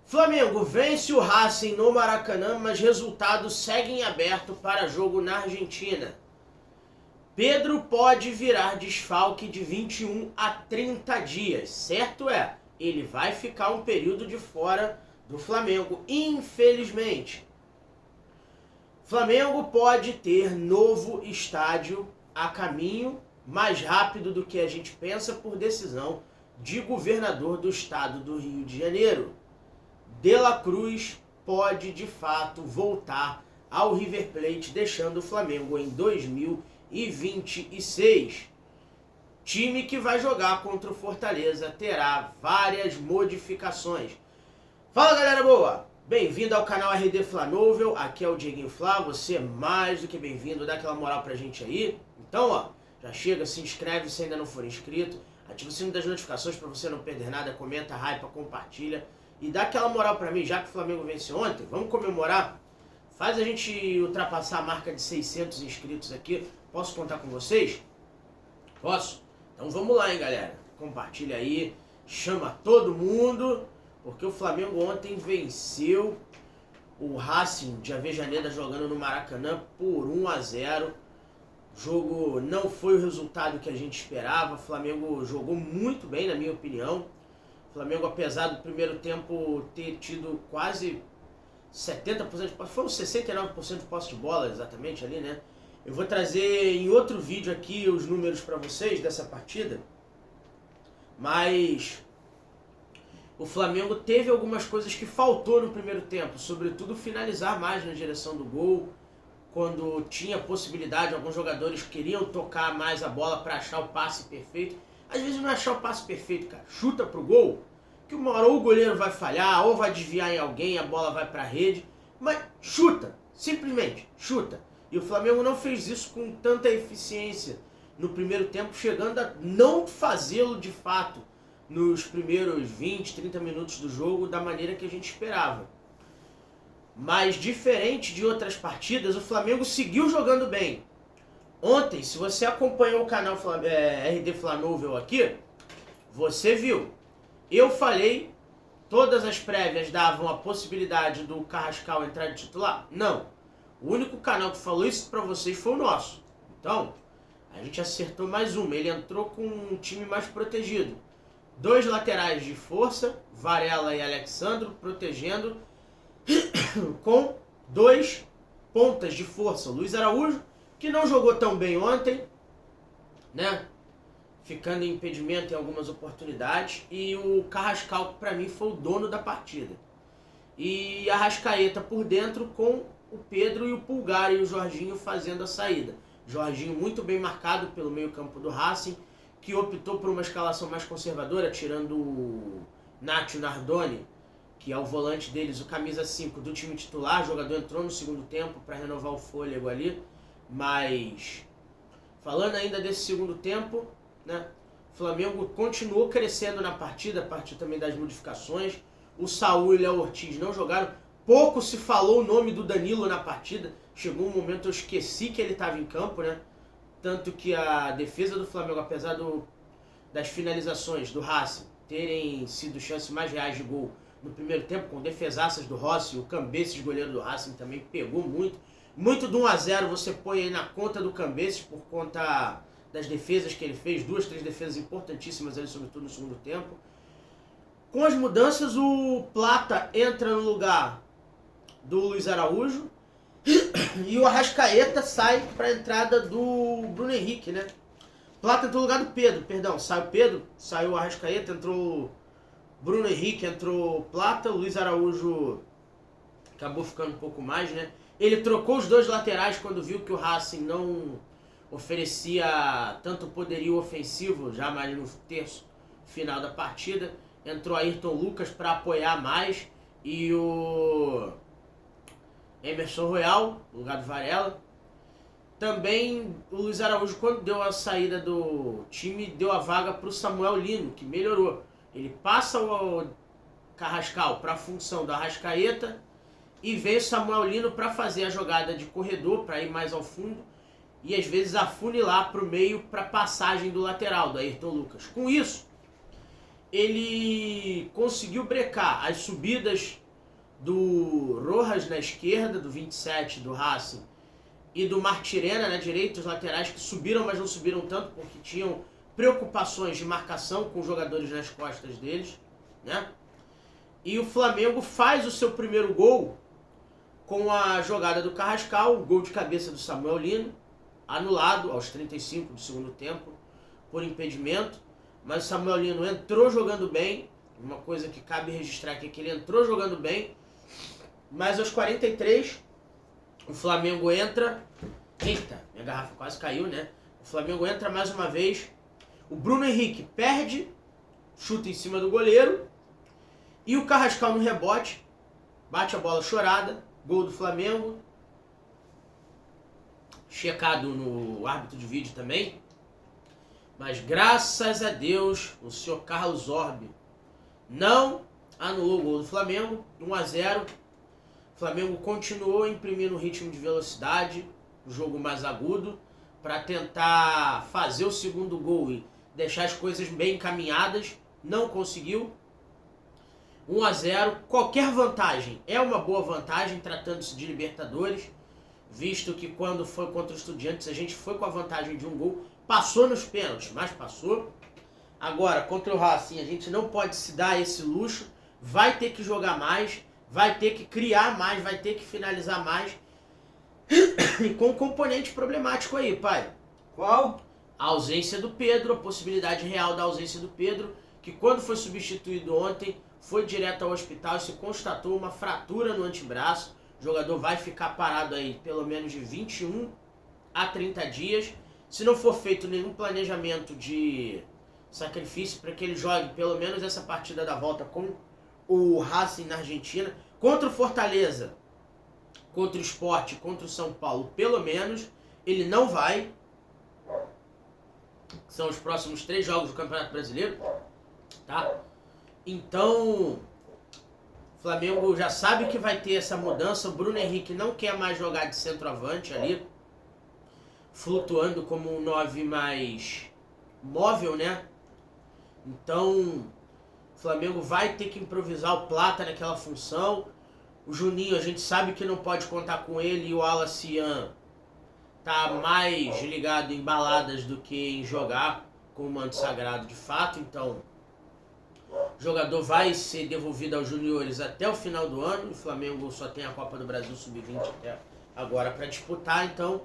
Flamengo vence o Racing no Maracanã, mas resultados seguem aberto para jogo na Argentina. Pedro pode virar desfalque de 21 a 30 dias. Certo é, ele vai ficar um período de fora do Flamengo, infelizmente. Flamengo pode ter novo estádio a caminho mais rápido do que a gente pensa por decisão de governador do estado do Rio de Janeiro. De La Cruz pode de fato voltar ao River Plate, deixando o Flamengo em 2026. Time que vai jogar contra o Fortaleza terá várias modificações. Fala, galera boa! Bem-vindo ao canal RD Flanovel, aqui é o Dieguinho Flá, você é mais do que bem-vindo, dá aquela moral pra gente aí. Então, ó, já chega, se inscreve se ainda não for inscrito, ativa o sino das notificações pra você não perder nada, comenta, hypa, compartilha e dá aquela moral pra mim, já que o Flamengo venceu ontem, vamos comemorar? Faz a gente ultrapassar a marca de 600 inscritos aqui, posso contar com vocês? Posso? Então vamos lá, hein, galera, compartilha aí, chama todo mundo, porque o Flamengo ontem venceu o Racing de Avejaneda jogando no Maracanã por 1-0. O jogo não foi o resultado que a gente esperava. O Flamengo jogou muito bem, na minha opinião. O Flamengo, apesar do primeiro tempo ter tido quase 70% de posse, foi uns 69% de posse de bola exatamente ali, né? Eu vou trazer em outro vídeo aqui os números para vocês dessa partida, mas o Flamengo teve algumas coisas que faltou no primeiro tempo, sobretudo finalizar mais na direção do gol, quando tinha possibilidade, alguns jogadores queriam tocar mais a bola para achar o passe perfeito. Às vezes não é achar o passe perfeito, cara, chuta pro gol, que uma hora ou o goleiro vai falhar, ou vai desviar em alguém, a bola vai pra rede, mas chuta, simplesmente chuta. E o Flamengo não fez isso com tanta eficiência no primeiro tempo, chegando a não fazê-lo de fato nos primeiros 20, 30 minutos do jogo da maneira que a gente esperava. Mas diferente de outras partidas, o Flamengo seguiu jogando bem. Ontem, se você acompanhou o canal RD Flanovel aqui, você viu. Eu falei, todas as prévias davam a possibilidade do Carrascal entrar de titular? Não. O único canal que falou isso pra vocês foi o nosso. Então, a gente acertou mais uma. Ele entrou com um time mais protegido. Dois laterais de força, Varela e Alexandro, protegendo, com dois pontas de força. Luiz Araújo, que não jogou tão bem ontem, né? Ficando em impedimento em algumas oportunidades. E o Carrascal, que para mim foi o dono da partida. E a Arrascaeta por dentro, com o Pedro e o Pulgar e o Jorginho fazendo a saída. Jorginho muito bem marcado pelo meio-campo do Racing, que optou por uma escalação mais conservadora, tirando o Nacho Nardoni, que é o volante deles, o camisa 5 do time titular. O jogador entrou no segundo tempo para renovar o fôlego ali. Mas, falando ainda desse segundo tempo, né, o Flamengo continuou crescendo na partida, a partir também das modificações. O Saúl e o Léo Ortiz não jogaram. Pouco se falou o nome do Danilo na partida. Chegou um momento eu esqueci que ele estava em campo, né? Tanto que a defesa do Flamengo, apesar das finalizações do Racing terem sido chances mais reais de gol no primeiro tempo, com defesaças do Rossi, o Cambeses, goleiro do Racing, também pegou muito. Muito do 1-0 você põe aí na conta do Cambeses, por conta das defesas que ele fez, 2, 3 defesas importantíssimas ali, sobretudo no segundo tempo. Com as mudanças, o Plata entra no lugar do Luiz Araújo, e o Arrascaeta sai para a entrada do Bruno Henrique, né? Plata entrou no lugar do Pedro, perdão. Sai o Pedro, saiu o Arrascaeta, entrou o Bruno Henrique, entrou o Plata. O Luiz Araújo acabou ficando um pouco mais, né? Ele trocou os dois laterais quando viu que o Racing não oferecia tanto poderio ofensivo, já mais no terço final da partida. Entrou Ayrton Lucas para apoiar mais e o Emerson Royal, no lugar do Varela. Também o Luiz Araújo, quando deu a saída do time, deu a vaga para o Samuel Lino, que melhorou. Ele passa o Carrascal para a função do Arrascaeta e vem o Samuel Lino para fazer a jogada de corredor, para ir mais ao fundo e às vezes afunilar para o meio para a passagem do lateral, do Ayrton Lucas. Com isso, ele conseguiu brecar as subidas do Rojas na esquerda, do 27 do Racing, e do Martirena na direita, os laterais que subiram, mas não subiram tanto porque tinham preocupações de marcação com os jogadores nas costas deles, né? E o Flamengo faz o seu primeiro gol com a jogada do Carrascal, o gol de cabeça do Samuel Lino, anulado aos 35 do segundo tempo por impedimento, mas o Samuel Lino entrou jogando bem, uma coisa que cabe registrar aqui é que ele entrou jogando bem, mas aos 43 o Flamengo entra, eita, minha garrafa quase caiu, né? O Flamengo entra mais uma vez, o Bruno Henrique perde, chuta em cima do goleiro, e o Carrascal no rebote, bate a bola chorada, gol do Flamengo, checado no árbitro de vídeo também, mas graças a Deus o senhor Carlos Orbe não anulou o gol do Flamengo, 1-0, o Flamengo continuou imprimindo um ritmo de velocidade, o jogo mais agudo, para tentar fazer o segundo gol e deixar as coisas bem encaminhadas, não conseguiu. 1-0, qualquer vantagem é uma boa vantagem, tratando-se de Libertadores, visto que quando foi contra o Estudiantes a gente foi com a vantagem de um gol, passou nos pênaltis, mas passou. Agora, contra o Racing, a gente não pode se dar esse luxo, vai ter que jogar mais, vai ter que criar mais, vai ter que finalizar mais, e com um componente problemático aí, pai. Qual? A ausência do Pedro, a possibilidade real da ausência do Pedro, que quando foi substituído ontem, foi direto ao hospital e se constatou uma fratura no antebraço. O jogador vai ficar parado aí pelo menos de 21 a 30 dias. Se não for feito nenhum planejamento de sacrifício para que ele jogue pelo menos essa partida da volta com o Racing na Argentina, contra o Fortaleza, contra o Sport, contra o São Paulo, pelo menos, ele não vai. São os próximos 3 jogos do Campeonato Brasileiro, tá? Então, o Flamengo já sabe que vai ter essa mudança. O Bruno Henrique não quer mais jogar de centroavante ali, flutuando como um 9 mais móvel, né? Então, o Flamengo vai ter que improvisar o Plata naquela função. O Juninho, a gente sabe que não pode contar com ele, e o Alacian tá mais ligado em baladas do que em jogar com o manto sagrado de fato. Então, o jogador vai ser devolvido aos juniores até o final do ano. O Flamengo só tem a Copa do Brasil Sub-20 até agora para disputar, então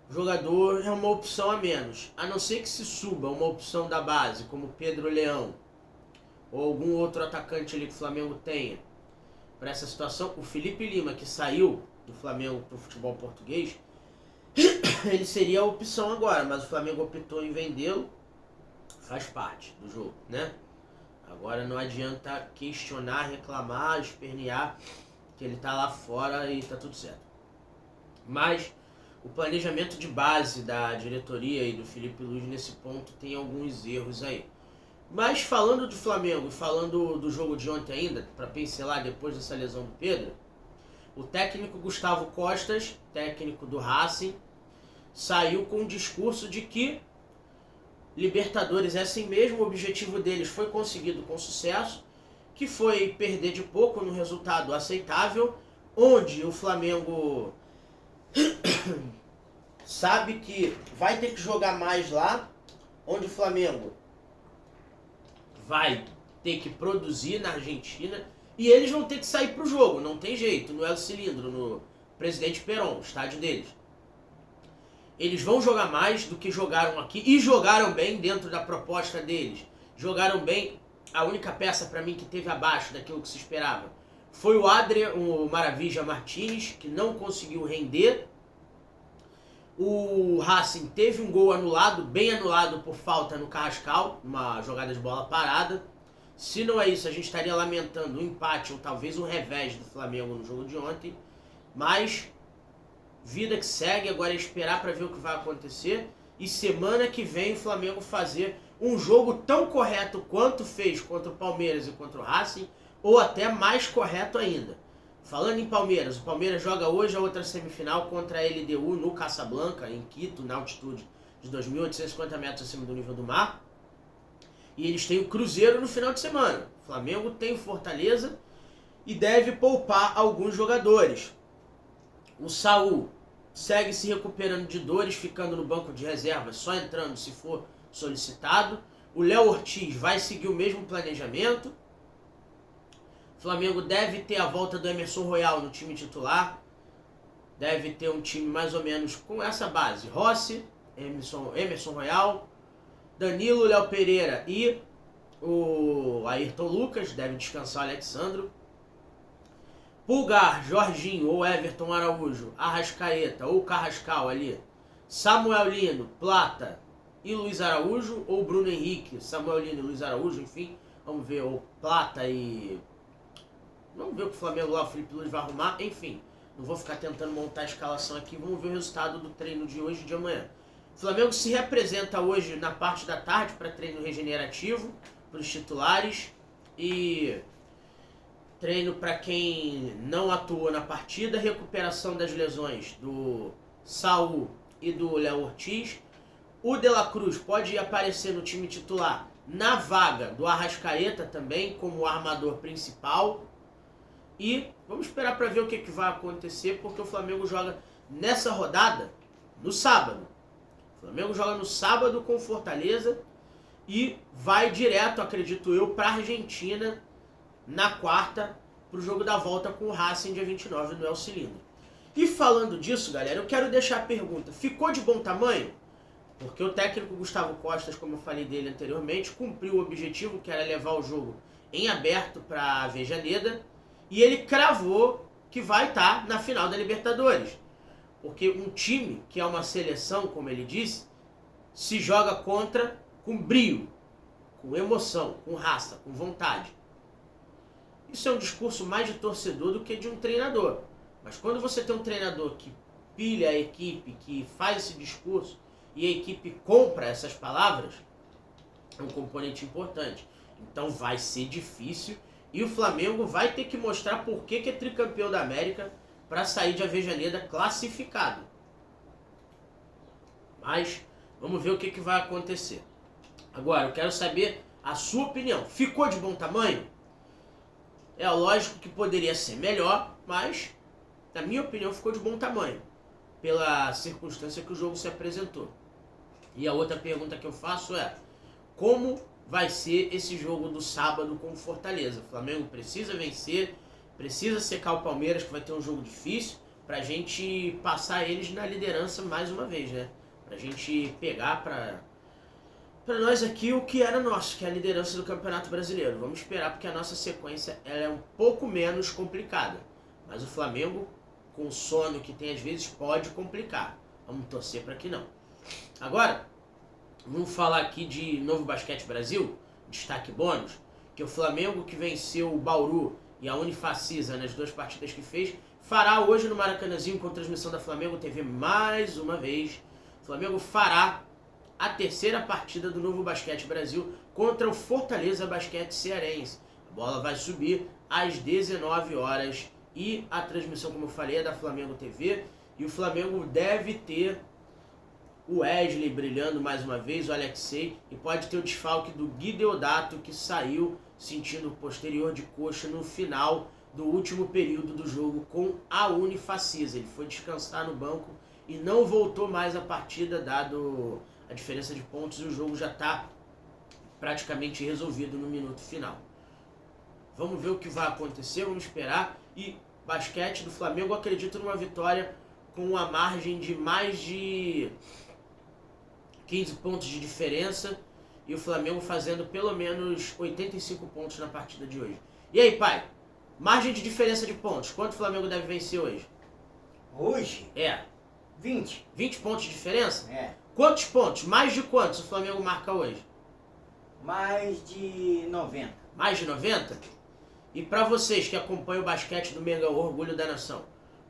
o jogador é uma opção a menos. A não ser que se suba uma opção da base, como Pedro Leão, ou algum outro atacante ali que o Flamengo tenha para essa situação. O Felipe Lima, que saiu do Flamengo para o futebol português, ele seria a opção agora, mas o Flamengo optou em vendê-lo. Faz parte do jogo, né? Agora não adianta questionar, reclamar, espernear, que ele tá lá fora e tá tudo certo. Mas o planejamento de base da diretoria e do Felipe Luiz nesse ponto tem alguns erros aí. Mas falando do Flamengo e falando do jogo de ontem ainda, para pincelar depois dessa lesão do Pedro, o técnico Gustavo Costas, técnico do Racing, saiu com um discurso de que Libertadores é assim mesmo, o objetivo deles foi conseguido com sucesso, que foi perder de pouco no resultado aceitável, onde o Flamengo sabe que vai ter que jogar mais lá, onde o Flamengo vai ter que produzir na Argentina, e eles vão ter que sair pro jogo, não tem jeito, no El Cilindro, no Presidente Perón, o estádio deles. Eles vão jogar mais do que jogaram aqui, e jogaram bem dentro da proposta deles. Jogaram bem. A única peça para mim que teve abaixo daquilo que se esperava foi o Adrian, o Maravilha Martínez, que não conseguiu render. O Racing teve um gol anulado, bem anulado por falta no Carrascal, uma jogada de bola parada. Se não é isso, a gente estaria lamentando um empate ou talvez um revés do Flamengo no jogo de ontem. Mas vida que segue, agora é esperar para ver o que vai acontecer. E semana que vem o Flamengo fazer um jogo tão correto quanto fez contra o Palmeiras e contra o Racing, ou até mais correto ainda. Falando em Palmeiras, o Palmeiras joga hoje a outra semifinal contra a LDU no Casablanca, em Quito, na altitude de 2.850 metros acima do nível do mar. E eles têm o Cruzeiro no final de semana. O Flamengo tem o Fortaleza e deve poupar alguns jogadores. O Saul segue se recuperando de dores, ficando no banco de reservas, só entrando se for solicitado. O Léo Ortiz vai seguir o mesmo planejamento. O Flamengo deve ter a volta do Emerson Royal no time titular. Deve ter um time mais ou menos com essa base. Rossi, Emerson Royal, Danilo, Léo Pereira e o Ayrton Lucas. Deve descansar o Alexandro. Pulgar, Jorginho ou Everton Araújo, Arrascaeta ou Carrascal ali. Samuel Lino, Plata e Luiz Araújo, ou Bruno Henrique, Samuel Lino e Luiz Araújo, enfim. Vamos ver o Plata e... Vamos ver o que o Flamengo lá, o Felipe Luiz vai arrumar, enfim. Não vou ficar tentando montar a escalação aqui, vamos ver o resultado do treino de hoje e de amanhã. O Flamengo se representa hoje na parte da tarde para treino regenerativo, para os titulares, e treino para quem não atuou na partida, recuperação das lesões do Saul e do Léo Ortiz. O De La Cruz pode aparecer no time titular na vaga do Arrascaeta também, como armador principal. E vamos esperar para ver o que vai acontecer, porque o Flamengo joga nessa rodada no sábado. O Flamengo joga no sábado com o Fortaleza e vai direto, acredito eu, para a Argentina na quarta, para o jogo da volta com o Racing dia 29 no El Cilindro. E falando disso, galera, eu quero deixar a pergunta: ficou de bom tamanho? Porque o técnico Gustavo Costas, como eu falei dele anteriormente, cumpriu o objetivo, que era levar o jogo em aberto para a Avejaneda, e ele cravou que vai estar na final da Libertadores. Porque um time, que é uma seleção, como ele disse, se joga contra com brio, com emoção, com raça, com vontade. Isso é um discurso mais de torcedor do que de um treinador. Mas quando você tem um treinador que pilha a equipe, que faz esse discurso, e a equipe compra essas palavras, é um componente importante. Então vai ser difícil, e o Flamengo vai ter que mostrar por que é tricampeão da América para sair de Avejaneda classificado. Mas vamos ver o que vai acontecer. Agora, eu quero saber a sua opinião. Ficou de bom tamanho? É lógico que poderia ser melhor, mas na minha opinião ficou de bom tamanho, pela circunstância que o jogo se apresentou. E a outra pergunta que eu faço é: como vai ser esse jogo do sábado com o Fortaleza? O Flamengo precisa vencer, precisa secar o Palmeiras, que vai ter um jogo difícil, pra gente passar eles na liderança mais uma vez, né? Pra gente pegar pra nós aqui o que era nosso, que é a liderança do Campeonato Brasileiro. Vamos esperar, porque a nossa sequência ela é um pouco menos complicada. Mas o Flamengo, com o sono que tem às vezes, pode complicar. Vamos torcer para que não. Agora, vamos falar aqui de Novo Basquete Brasil, destaque bônus, que o Flamengo, que venceu o Bauru e a Unifacisa nas duas partidas que fez, fará hoje no Maracanãzinho, com transmissão da Flamengo TV mais uma vez. O Flamengo fará a terceira partida do Novo Basquete Brasil contra o Fortaleza Basquete Cearense. A bola vai subir às 19 horas e a transmissão, como eu falei, é da Flamengo TV. E o Flamengo deve ter o Wesley brilhando mais uma vez, o Alexei, e pode ter o desfalque do Gui Deodato, que saiu sentindo o posterior de coxa no final do último período do jogo com a Unifacisa. Ele foi descansar no banco e não voltou mais à partida, dado a diferença de pontos, e o jogo já está praticamente resolvido no minuto final. Vamos ver o que vai acontecer, vamos esperar. E basquete do Flamengo, acredito numa vitória com uma margem de mais de 15 pontos de diferença, e o Flamengo fazendo pelo menos 85 pontos na partida de hoje. E aí, pai? Margem de diferença de pontos, quanto o Flamengo deve vencer hoje? Hoje? É. 20. 20 pontos de diferença? É. Quantos pontos? Mais de quantos o Flamengo marca hoje? Mais de 90. Mais de 90? E para vocês que acompanham o basquete do Mengão, orgulho da nação,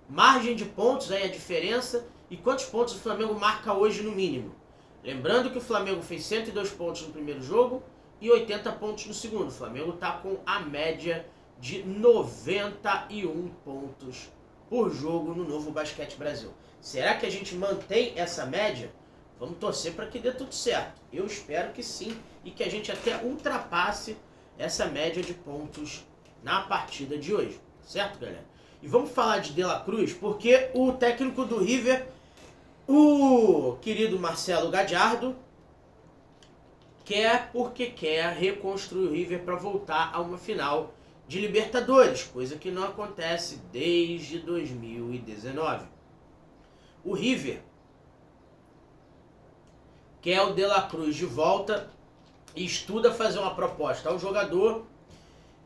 margem de pontos aí, a diferença, e quantos pontos o Flamengo marca hoje no mínimo? Lembrando que o Flamengo fez 102 pontos no primeiro jogo e 80 pontos no segundo. O Flamengo está com a média de 91 pontos por jogo no Novo Basquete Brasil. Será que a gente mantém essa média? Vamos torcer para que dê tudo certo. Eu espero que sim e que a gente até ultrapasse essa média de pontos na partida de hoje, certo, galera? E vamos falar de La Cruz, porque o técnico do River, o querido Marcelo Gallardo, quer reconstruir o River para voltar a uma final de Libertadores, coisa que não acontece desde 2019. O River quer o De La Cruz de volta e estuda fazer uma proposta ao jogador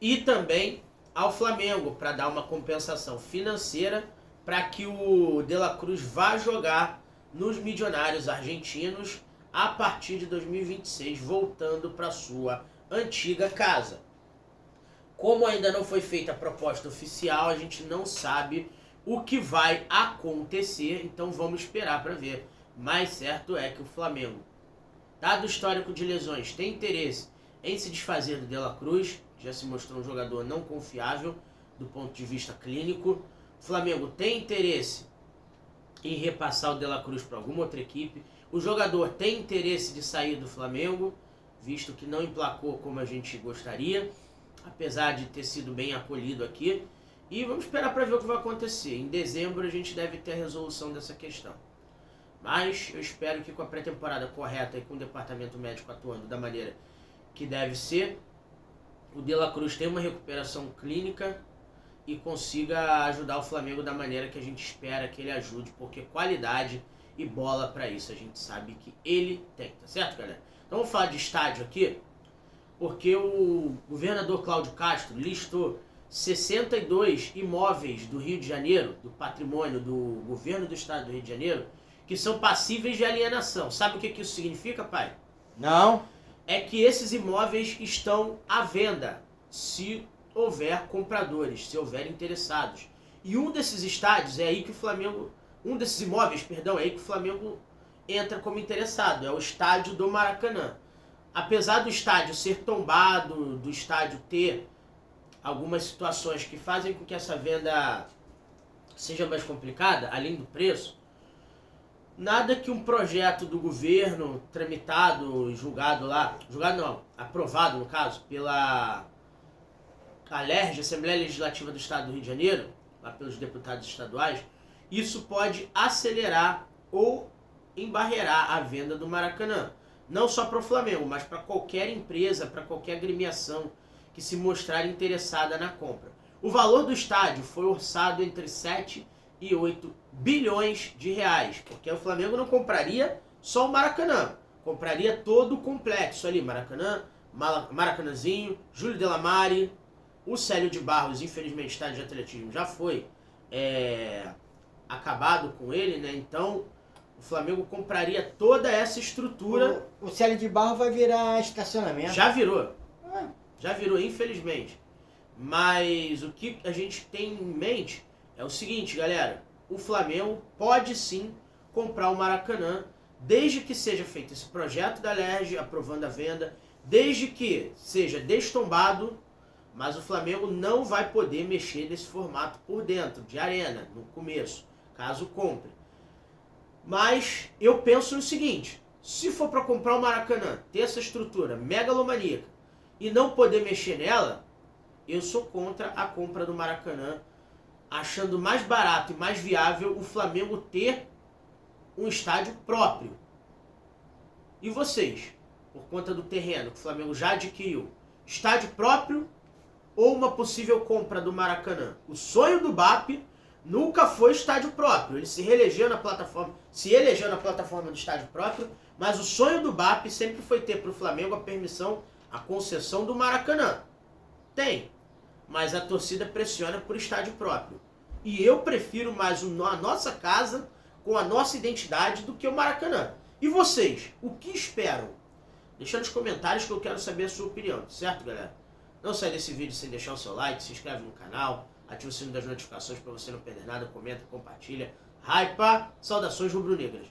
e também ao Flamengo para dar uma compensação financeira para que o De La Cruz vá jogar nos Milionários argentinos a partir de 2026, voltando para sua antiga casa. Como ainda não foi feita a proposta oficial, a gente não sabe o que vai acontecer, então vamos esperar para ver. Mas certo é que o Flamengo, dado o histórico de lesões, tem interesse em se desfazer do De La Cruz, já se mostrou um jogador não confiável do ponto de vista clínico. O Flamengo tem interesse em repassar o De La Cruz para alguma outra equipe. O jogador tem interesse de sair do Flamengo, visto que não emplacou como a gente gostaria, apesar de ter sido bem acolhido aqui. E vamos esperar para ver o que vai acontecer. Em dezembro a gente deve ter a resolução dessa questão. Mas eu espero que com a pré-temporada correta e com o departamento médico atuando da maneira que deve ser, o De La Cruz tenha uma recuperação clínica e consiga ajudar o Flamengo da maneira que a gente espera que ele ajude, porque qualidade e bola para isso a gente sabe que ele tem, tá certo, galera? Então vamos falar de estádio aqui, porque o governador Cláudio Castro listou 62 imóveis do Rio de Janeiro, do patrimônio do governo do estado do Rio de Janeiro, que são passíveis de alienação. Sabe o que isso significa, pai? Não. É que esses imóveis estão à venda, se houver compradores, se houver interessados. E um desses estádios é aí que o Flamengo, um desses imóveis, perdão, é aí que o Flamengo entra como interessado, é o estádio do Maracanã. Apesar do estádio ser tombado, do estádio ter algumas situações que fazem com que essa venda seja mais complicada, além do preço, nada que um projeto do governo tramitado, aprovado no caso, pela ALERJ, Assembleia Legislativa do Estado do Rio de Janeiro, lá pelos deputados estaduais, isso pode acelerar ou embarrear a venda do Maracanã. Não só para o Flamengo, mas para qualquer empresa, para qualquer agremiação que se mostrar interessada na compra. O valor do estádio foi orçado entre 7 e 8 bilhões de reais, porque o Flamengo não compraria só o Maracanã, compraria todo o complexo ali, Maracanã, Maracanãzinho, Júlio Delamare, o Célio de Barros, infelizmente, estádio de atletismo já foi acabado com ele, né? Então o Flamengo compraria toda essa estrutura. O Célio de Barros vai virar estacionamento. Já virou, infelizmente. Mas o que a gente tem em mente é o seguinte, galera. O Flamengo pode sim comprar o Maracanã, desde que seja feito esse projeto da LERJ aprovando a venda, desde que seja destombado, mas o Flamengo não vai poder mexer nesse formato por dentro, de arena, no começo, caso compre. Mas eu penso no seguinte, se for para comprar o Maracanã, ter essa estrutura megalomaníaca e não poder mexer nela, eu sou contra a compra do Maracanã, achando mais barato e mais viável o Flamengo ter um estádio próprio. E vocês, por conta do terreno que o Flamengo já adquiriu, estádio próprio ou uma possível compra do Maracanã? O sonho do BAP nunca foi estádio próprio. Ele se elegeu na plataforma do estádio próprio, mas o sonho do BAP sempre foi ter para o Flamengo a permissão, a concessão do Maracanã. Tem, mas a torcida pressiona por estádio próprio. E eu prefiro mais a nossa casa com a nossa identidade do que o Maracanã. E vocês, o que esperam? Deixa nos comentários que eu quero saber a sua opinião, certo, galera? Não sai desse vídeo sem deixar o seu like, se inscreve no canal, ativa o sino das notificações para você não perder nada, comenta, compartilha. Hypa! Saudações rubro-negras!